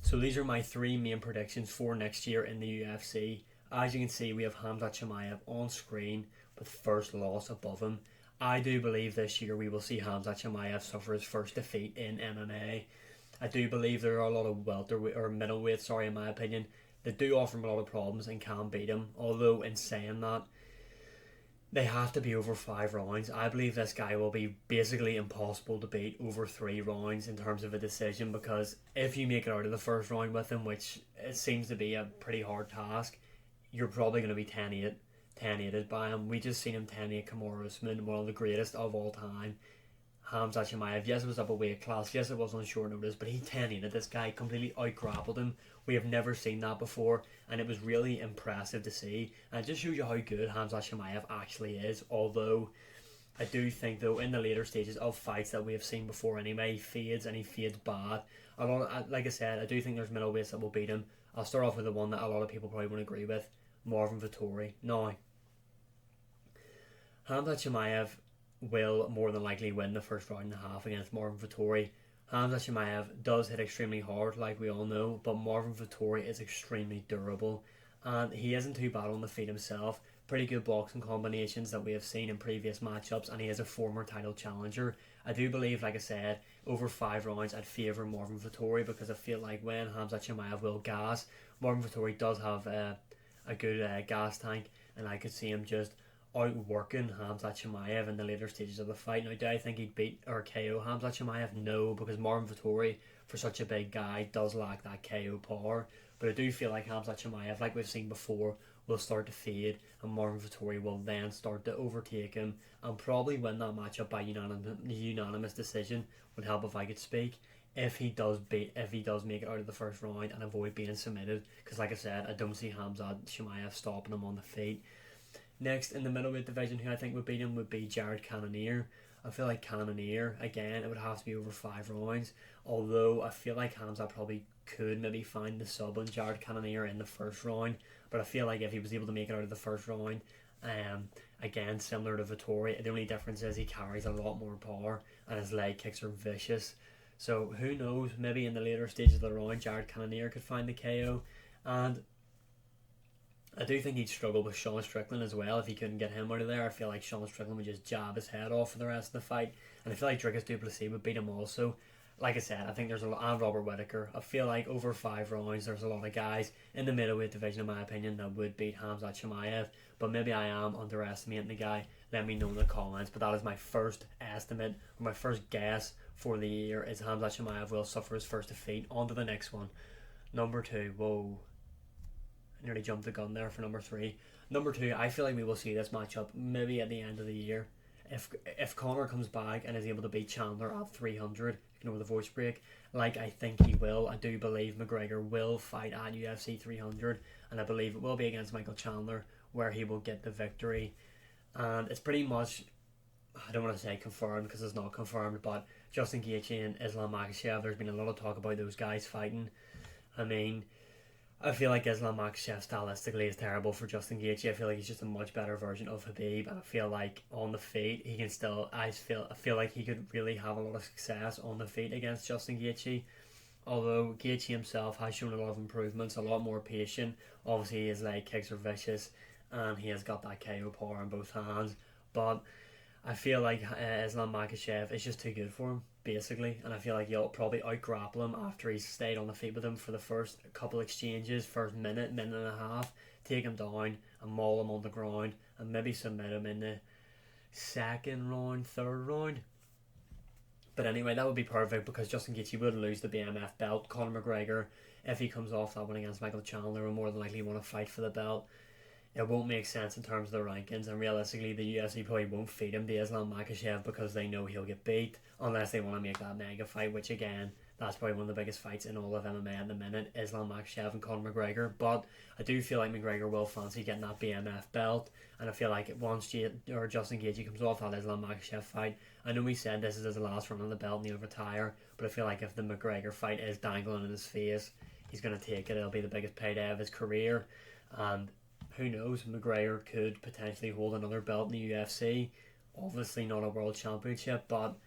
So these are my three main predictions for next year in the UFC. As you can see, we have Khamzat Chimaev on screen with first loss above him. I do believe this year we will see Khamzat Chimaev suffer his first defeat in MMA. I do believe there are a lot of welterweight or middleweights, in my opinion, that do offer him a lot of problems and can beat him. Although in saying that, they have to be over 5 rounds. I believe this guy will be basically impossible to beat over 3 rounds in terms of a decision, because if you make it out of the first round with him, which it seems to be a pretty hard task, you're probably going to be 10-8 by him. We just seen him 10-8 Kamaru Usman, one of the greatest of all time. Khamzat Chimaev, yes, it was up a weight class, yes, it was on short notice, but he 10-8 this guy, completely out-grappled him. We have never seen that before, and it was really impressive to see, and it just shows you how good Khamzat Chimaev actually is. Although I do think, though, in the later stages of fights that we have seen before anyway, he fades, and he fades bad. Like I said, I do think there's middleweights that will beat him. I'll start off with the one that a lot of people probably won't agree with, Marvin Vettori. Now, Khamzat Chimaev will more than likely win the first round and a half against Marvin Vettori. Khamzat Chimaev does hit extremely hard, like we all know, but Marvin Vettori is extremely durable, and he isn't too bad on the feet himself. Pretty good boxing combinations that we have seen in previous matchups, and he is a former title challenger. I do believe, like I said, over 5 rounds I'd favour Marvin Vettori, because I feel like when Khamzat Chimaev will gas, Marvin Vettori does have a good gas tank, and I could see him just outworking Khamzat Chimaev in the later stages of the fight. Now, do I think he'd beat or KO Khamzat Chimaev? No, because Marvin Vettori, for such a big guy, does lack that KO power. But I do feel like Khamzat Chimaev, like we've seen before, will start to fade, and Marvin Vettori will then start to overtake him and probably win that matchup by unanimous decision. Would help if I could speak. If he does make it out of the first round and avoid being submitted, because like I said, I don't see Khamzat Chimaev stopping him on the feet. Next, in the middleweight division, who I think would beat him would be Jared Cannonier. I feel like Cannonier, again, it would have to be over 5 rounds. Although I feel like Khamzat probably could maybe find the sub on Jared Cannonier in the first round. But I feel like if he was able to make it out of the first round, again, similar to Vettori, the only difference is he carries a lot more power and his leg kicks are vicious. So who knows, maybe in the later stages of the round, Jared Cannonier could find the KO. And I do think he'd struggle with Sean Strickland as well if he couldn't get him out of there. I feel like Sean Strickland would just jab his head off for the rest of the fight, and I feel like Dricus du Plessis would beat him also. Like I said, I think there's a lot, and Robert Whittaker. I feel like over 5 rounds, there's a lot of guys in the middleweight division, in my opinion, that would beat Khamzat Chimaev. But maybe I am underestimating the guy. Let me know in the comments. But that is my first estimate, or my first guess for the year, is Khamzat Chimaev will suffer his first defeat. On to the next one. Number 2. Whoa. I nearly jumped the gun there for number 3. Number 2, I feel like we will see this matchup maybe at the end of the year. If Conor comes back and is able to beat Chandler at 300, ignore the voice break, like I think he will. I do believe McGregor will fight at UFC 300, and I believe it will be against Michael Chandler, where he will get the victory. And it's pretty much, I don't want to say confirmed because it's not confirmed, but Justin Gaethje and Islam Makhachev, there's been a lot of talk about those guys fighting. I mean, I feel like Islam Makhachev stylistically is terrible for Justin Gaethje. I feel like he's just a much better version of Khabib, and I feel like on the feet he can still. I feel like he could really have a lot of success on the feet against Justin Gaethje. Although Gaethje himself has shown a lot of improvements, a lot more patient. Obviously his leg kicks are vicious, and he has got that KO power in both hands. But I feel like Islam Makhachev is just too good for him, basically, and I feel like he'll probably out-grapple him after he's stayed on the feet with him for the first couple exchanges, first minute and a half, take him down and maul him on the ground, and maybe submit him in the second round, third round. But anyway, that would be perfect, because Justin Gaethje would lose the BMF belt. Conor McGregor, if he comes off that one against Michael Chandler, will more than likely want to fight for the belt. It won't make sense in terms of the rankings, and realistically the UFC probably won't feed him to Islam Makhachev because they know he'll get beat, unless they want to make that mega fight, which again, that's probably one of the biggest fights in all of MMA at the minute, Islam Makhachev and Conor McGregor. But I do feel like McGregor will fancy getting that BMF belt, and I feel like once Justin Gaethje comes off that Islam Makhachev fight, I know we said this is his last run on the belt and he'll retire, but I feel like if the McGregor fight is dangling in his face, he's going to take it. It'll be the biggest payday of his career, and who knows, McGregor could potentially hold another belt in the UFC. Obviously not a world championship, but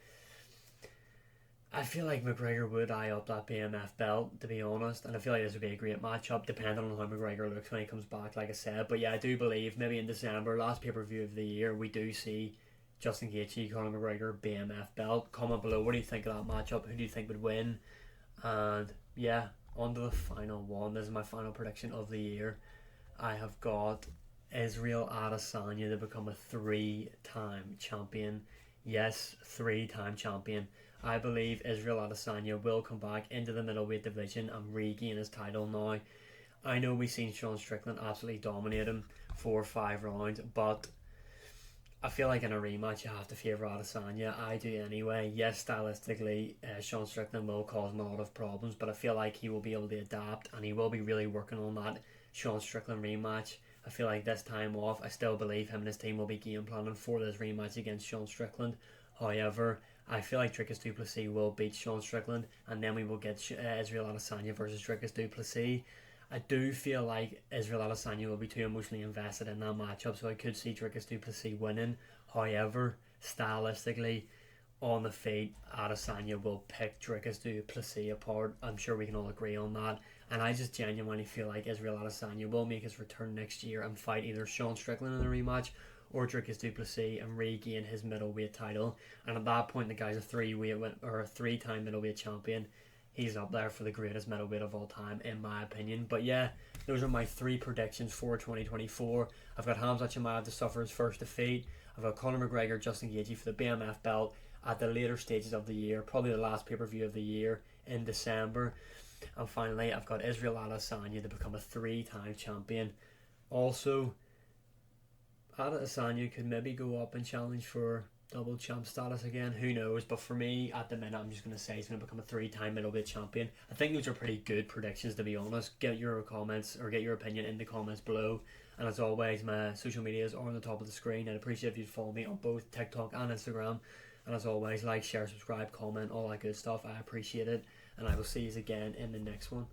I feel like McGregor would eye up that BMF belt, to be honest, and I feel like this would be a great matchup, depending on how McGregor looks when he comes back, like I said. But yeah, I do believe maybe in December, last pay per view of the year, we do see Justin Gaethje, Conor McGregor, BMF belt. Comment below, what do you think of that matchup? Who do you think would win? And yeah, on to the final one. This is my final prediction of the year. I have got Israel Adesanya to become a three-time champion. Yes, three-time champion. I believe Israel Adesanya will come back into the middleweight division and regain his title now. I know we've seen Sean Strickland absolutely dominate him for 5 rounds, but I feel like in a rematch you have to favour Adesanya. I do anyway. Yes, stylistically, Sean Strickland will cause him a lot of problems, but I feel like he will be able to adapt and he will be really working on that Sean Strickland rematch. I feel like this time off, I still believe him and his team will be game planning for this rematch against Sean Strickland. However, I feel like Dricus du Plessis will beat Sean Strickland, and then we will get Israel Adesanya versus Dricus du Plessis. I do feel like Israel Adesanya will be too emotionally invested in that matchup, so I could see Dricus du Plessis winning. However, stylistically, on the feet, Adesanya will pick Dricus du Plessis apart. I'm sure we can all agree on that. And I just genuinely feel like Israel Adesanya will make his return next year and fight either Sean Strickland in a rematch or Dricus du Plessis and regain his middleweight title. And at that point, the guy's a three-time middleweight champion. He's up there for the greatest middleweight of all time, in my opinion. But yeah, those are my three predictions for 2024. I've got Khamzat Chimaev to suffer his first defeat. I've got Conor McGregor, Justin Gaethje for the BMF belt at the later stages of the year, probably the last pay-per-view of the year in December. And finally, I've got Israel Adesanya to become a three-time champion. Also, Adesanya could maybe go up and challenge for double champ status again. Who knows? But for me, at the minute, I'm just going to say he's going to become a three-time middleweight champion. I think those are pretty good predictions, to be honest. Get your comments or get your opinion in the comments below. And as always, my social medias are on the top of the screen. I'd appreciate if you'd follow me on both TikTok and Instagram. And as always, like, share, subscribe, comment, all that good stuff. I appreciate it. And I will see you again in the next one.